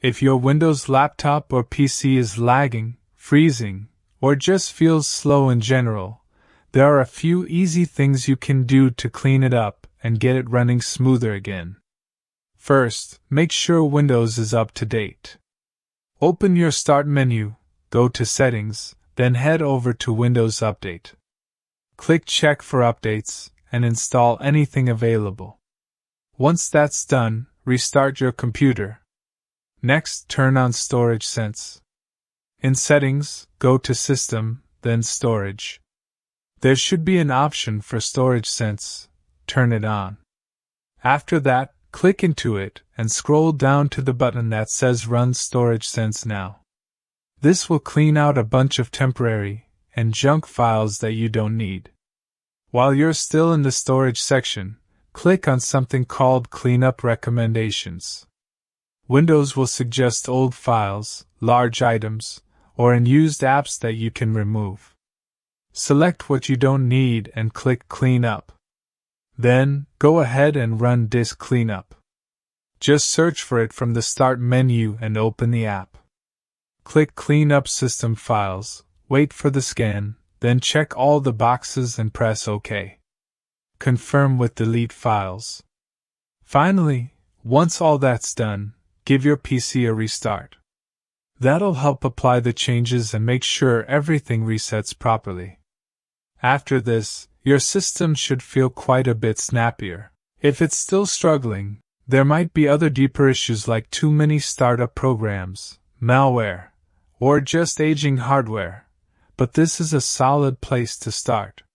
If your Windows laptop or PC is lagging, freezing, or just feels slow in general, there are a few easy things you can do to clean it up and get it running smoother again. First, make sure Windows is up to date. Open your Start menu, go to Settings, then head over to Windows Update. Click Check for updates and install anything available. Once that's done, restart your computer. Next, turn on Storage Sense. In Settings, go to System, then Storage. There should be an option for Storage Sense. Turn it on. After that, click into it and scroll down to the button that says Run Storage Sense Now. This will clean out a bunch of temporary and junk files that you don't need. While you're still in the storage section, click on something called Cleanup Recommendations. Windows will suggest old files, large items, or unused apps that you can remove. Select what you don't need and click Clean Up. Then, go ahead and run Disk Cleanup. Just search for it from the Start menu and open the app. Click Clean Up System Files, wait for the scan, then check all the boxes and press OK. Confirm with Delete Files. Finally, once all that's done, give your PC a restart. That'll help apply the changes and make sure everything resets properly. After this, your system should feel quite a bit snappier. If it's still struggling, there might be other deeper issues like too many startup programs, malware, or just aging hardware, but this is a solid place to start.